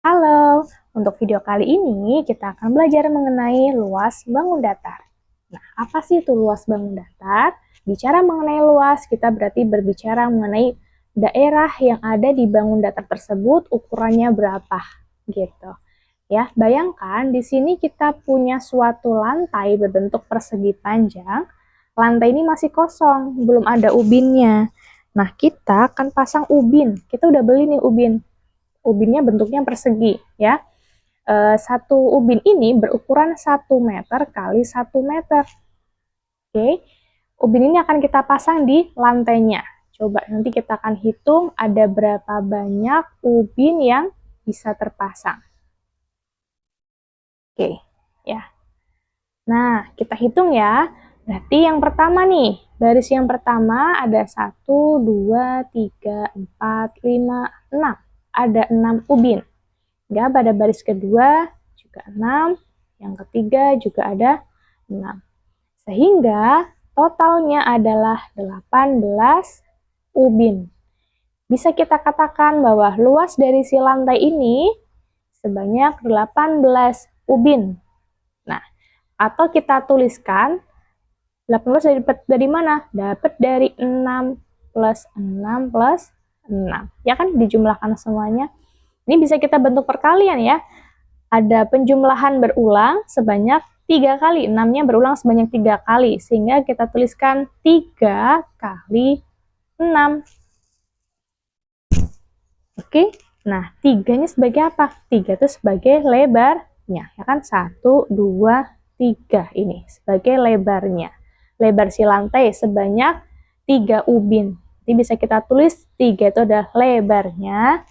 Halo, untuk video kali ini kita akan belajar mengenai luas bangun datar. Nah, apa sih itu luas bangun datar? Bicara mengenai luas, kita berarti berbicara mengenai daerah yang ada di bangun datar tersebut, ukurannya berapa, gitu. Ya, bayangkan di sini kita punya suatu lantai berbentuk persegi panjang. Lantai ini masih kosong, belum ada ubinnya. Nah, kita akan pasang ubin. Kita udah beli nih ubin. Ubinnya bentuknya persegi, ya. Satu ubin ini berukuran 1 meter kali 1 meter. Oke, ubin ini akan kita pasang di lantainya. Coba nanti kita akan hitung ada berapa banyak ubin yang bisa terpasang. Oke, ya. Nah, kita hitung ya. Berarti yang pertama nih, baris yang pertama ada 1, 2, 3, 4, 5, 6. Ada 6 ubin. Ya, pada baris kedua juga 6, yang ketiga juga ada 6. Sehingga totalnya adalah 18 ubin. Bisa kita katakan bahwa luas dari si lantai ini sebanyak 18 ubin. Nah, atau kita tuliskan 18 dari mana? Dapat dari 6 plus 6 plus 6. Ya kan, dijumlahkan semuanya. Ini bisa kita bentuk perkalian ya. Ada penjumlahan berulang sebanyak 3 kali. 6-nya berulang sebanyak 3 kali. Sehingga kita tuliskan 3 kali 6. Oke, nah 3-nya sebagai apa? 3 itu sebagai lebarnya. Ya kan? 1, 2, 3 ini sebagai lebarnya. Lebar si lantai sebanyak 3 ubin. Jadi bisa kita tulis 3 itu adalah lebarnya.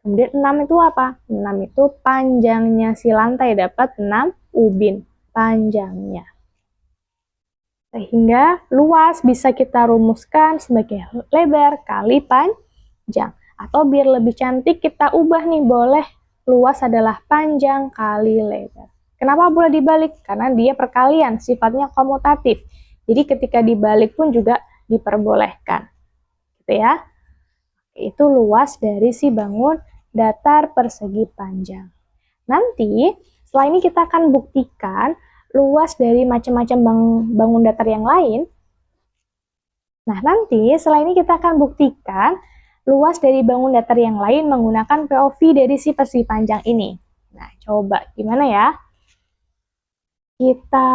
Kemudian 6 itu apa? 6 itu panjangnya si lantai, dapat 6 ubin panjangnya. Sehingga luas bisa kita rumuskan sebagai lebar kali panjang. Atau biar lebih cantik kita ubah nih, boleh luas adalah panjang kali lebar. Kenapa boleh dibalik? Karena dia perkalian, sifatnya komutatif. Jadi ketika dibalik pun juga diperbolehkan. Gitu ya. Itu luas dari si bangun datar persegi panjang. Nanti setelah ini kita akan buktikan luas dari macam-macam bangun datar yang lain. Nah, nanti setelah ini kita akan buktikan luas dari bangun datar yang lain menggunakan POV dari si persegi panjang ini. Nah, coba gimana ya? Kita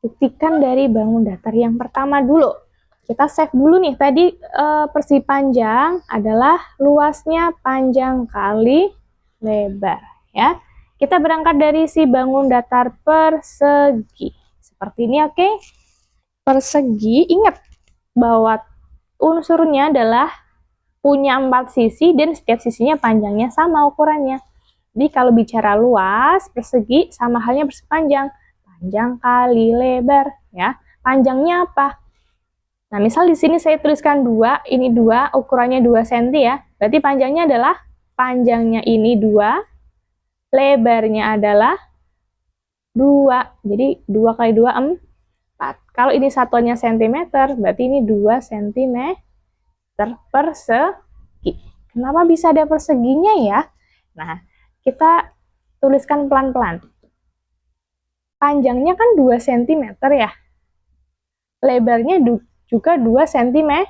buktikan dari bangun datar yang pertama dulu. Kita save dulu nih, tadi persegi panjang adalah luasnya panjang kali lebar, ya. Kita berangkat dari si bangun datar persegi. Seperti ini, oke? Persegi, ingat bahwa unsurnya adalah punya 4 sisi dan setiap sisinya panjangnya sama ukurannya. Jadi kalau bicara luas, persegi sama halnya persegi panjang. Panjang kali lebar, ya. Panjangnya apa? Nah, misal di sini saya tuliskan 2, ini 2, ukurannya 2 cm ya. Berarti panjangnya adalah, panjangnya ini 2, lebarnya adalah 2. Jadi 2 kali 2, 4. Kalau ini satuannya cm, berarti ini 2 cm persegi. Kenapa bisa ada perseginya ya? Nah, kita tuliskan pelan-pelan. Panjangnya kan 2 cm ya. Lebarnya juga 2 cm.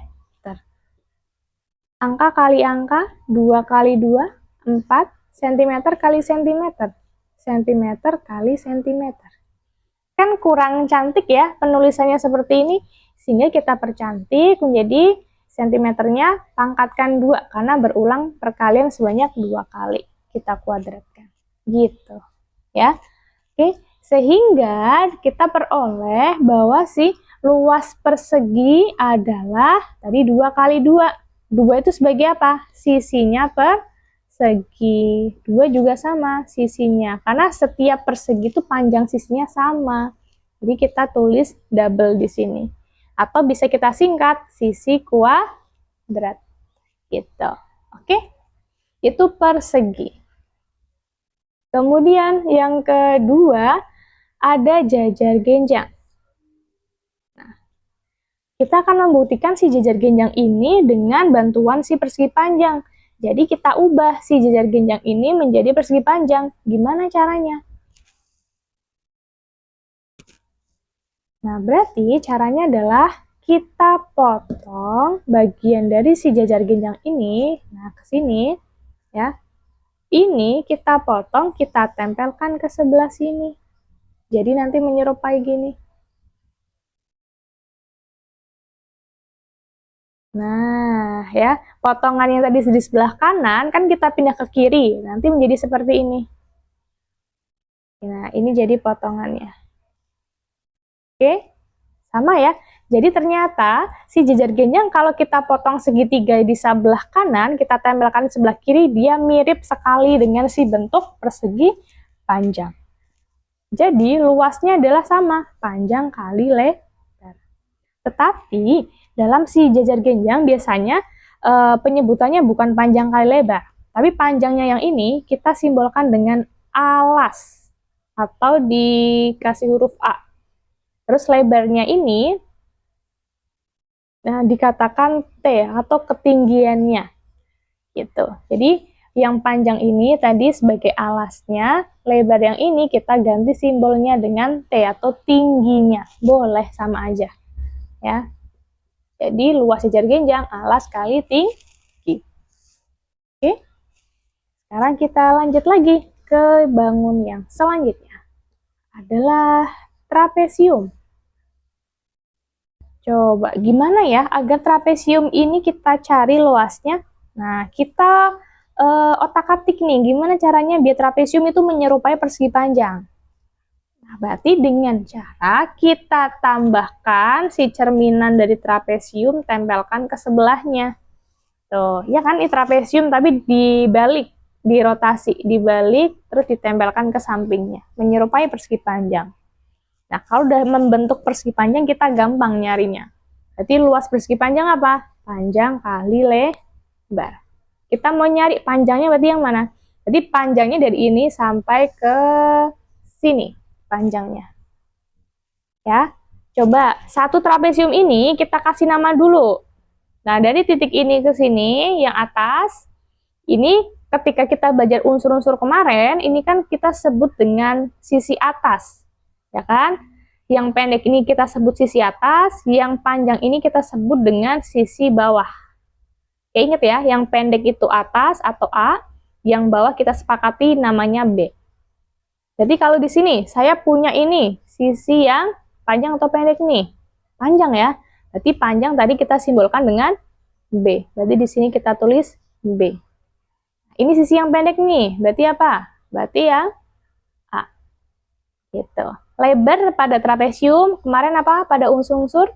Angka kali angka, 2 kali 2, 4, cm kali cm, cm kali cm. Kan kurang cantik ya penulisannya seperti ini, sehingga kita percantik menjadi cm-nya pangkatkan 2, karena berulang perkalian sebanyak 2 kali. Kita kuadratkan. Gitu. Ya. Oke, sehingga kita peroleh bahwa si luas persegi adalah tadi 2 kali 2. 2 itu sebagai apa? Sisinya persegi. 2 juga sama sisinya. Karena setiap persegi itu panjang sisinya sama. Jadi kita tulis double di sini. Atau bisa kita singkat sisi kuadrat. Gitu. Oke? Itu persegi. Kemudian yang kedua ada jajar genjang. Kita akan membuktikan si jajar genjang ini dengan bantuan si persegi panjang. Jadi kita ubah si jajar genjang ini menjadi persegi panjang. Gimana caranya? Nah, berarti caranya adalah kita potong bagian dari si jajar genjang ini. Nah, ke sini ya. Ini kita potong, kita tempelkan ke sebelah sini. Jadi nanti menyerupai gini. Nah, ya, potongan yang tadi di sebelah kanan kan kita pindah ke kiri, nanti menjadi seperti ini. Nah, ini jadi potongannya. Oke, sama ya. Jadi ternyata si jajar genjang kalau kita potong segitiga di sebelah kanan, kita tempelkan di sebelah kiri, dia mirip sekali dengan si bentuk persegi panjang. Jadi luasnya adalah sama, panjang kali lebar. Tetapi dalam si jajar genjang biasanya penyebutannya bukan panjang kali lebar, tapi panjangnya yang ini kita simbolkan dengan alas atau dikasih huruf A. Terus lebarnya ini dikatakan T atau ketinggiannya gitu. Jadi yang panjang ini tadi sebagai alasnya, lebar yang ini kita ganti simbolnya dengan T atau tingginya. Boleh sama aja. Ya. Jadi luas jajar genjang alas kali tinggi. Oke. Sekarang kita lanjut lagi ke bangun yang selanjutnya. Adalah trapesium. Coba gimana ya agar trapesium ini kita cari luasnya? Nah, kita otak-atik nih, gimana caranya biar trapesium itu menyerupai persegi panjang. Nah, berarti dengan cara kita tambahkan si cerminan dari trapesium, tempelkan ke sebelahnya. Tuh, ya kan ini trapesium tapi dibalik, dirotasi, dibalik, terus ditempelkan ke sampingnya, menyerupai persegi panjang. Nah, kalau udah membentuk persegi panjang, kita gampang nyarinya. Berarti luas persegi panjang apa? Panjang kali lebar. Kita mau nyari panjangnya berarti yang mana? Jadi panjangnya dari ini sampai ke sini panjangnya. Ya, coba satu trapesium ini kita kasih nama dulu. Nah, dari titik ini ke sini yang atas, ini ketika kita belajar unsur-unsur kemarin, ini kan kita sebut dengan sisi atas. Ya kan? Yang pendek ini kita sebut sisi atas, yang panjang ini kita sebut dengan sisi bawah. Oke, ingat ya, yang pendek itu atas atau A, yang bawah kita sepakati namanya B. Jadi kalau di sini saya punya ini sisi yang panjang atau pendek nih? Panjang ya. Berarti panjang tadi kita simbolkan dengan B. Berarti di sini kita tulis B. Ini sisi yang pendek nih. Berarti apa? Berarti yang A. Gitu. Lebar pada trapesium kemarin apa? Pada unsur-unsur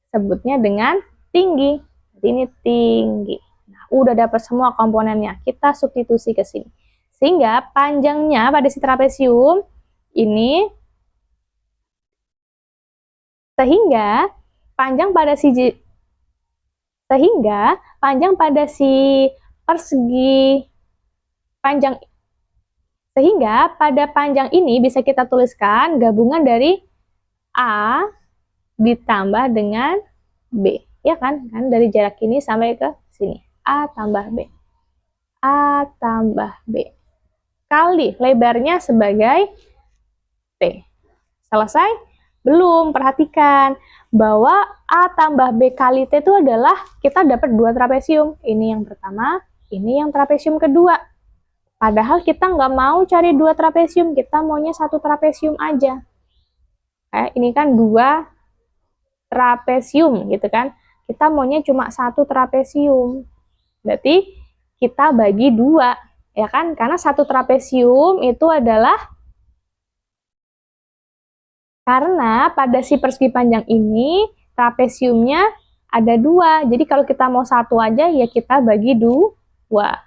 sebutnya dengan tinggi. Jadi ini tinggi. Nah, udah dapat semua komponennya. Kita substitusi ke sini. Sehingga panjangnya pada si trapesium ini sehingga panjang pada si persegi panjang sehingga pada panjang ini bisa kita tuliskan gabungan dari A ditambah dengan B, ya kan? Kan dari jarak ini sampai ke sini. A tambah B. A tambah B. Kali lebarnya sebagai T. Selesai? Belum, perhatikan bahwa A tambah B kali T itu adalah kita dapat dua trapesium. Ini yang pertama, ini yang trapesium kedua. Padahal kita nggak mau cari dua trapesium, kita maunya satu trapesium aja. Ini kan dua trapesium gitu kan. Kita maunya cuma satu trapesium. Berarti kita bagi dua, ya kan? Karena satu trapesium itu adalah karena pada si persegi panjang ini trapesiumnya ada dua. Jadi kalau kita mau satu aja ya kita bagi dua.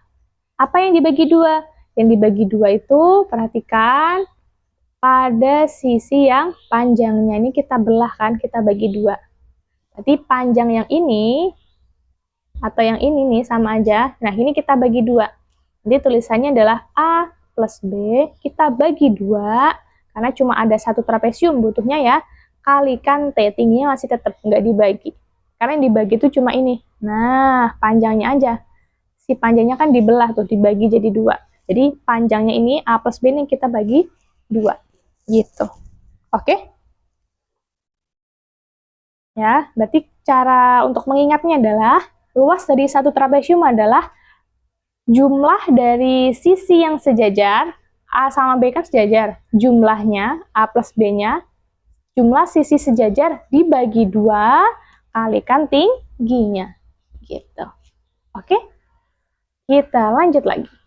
Apa yang dibagi dua? Yang dibagi dua itu perhatikan pada sisi yang panjangnya ini kita belah kan, kita bagi dua. Berarti panjang yang ini atau yang ini nih sama aja. Nah ini kita bagi dua. Jadi tulisannya adalah A plus B kita bagi dua. Karena cuma ada satu trapesium butuhnya ya, kalikan T, tingginya masih tetap nggak dibagi. Karena yang dibagi itu cuma ini. Nah, panjangnya aja. si panjangnya kan dibelah tuh, dibagi jadi 2. Jadi panjangnya ini A plus B ini kita bagi 2. Gitu. Oke? Ya, berarti cara untuk mengingatnya adalah luas dari satu trapesium adalah jumlah dari sisi yang sejajar, A sama B kan sejajar, jumlahnya A plus B-nya, jumlah sisi sejajar dibagi 2 kalikan tingginya. Gitu. Oke? Kita lanjut lagi.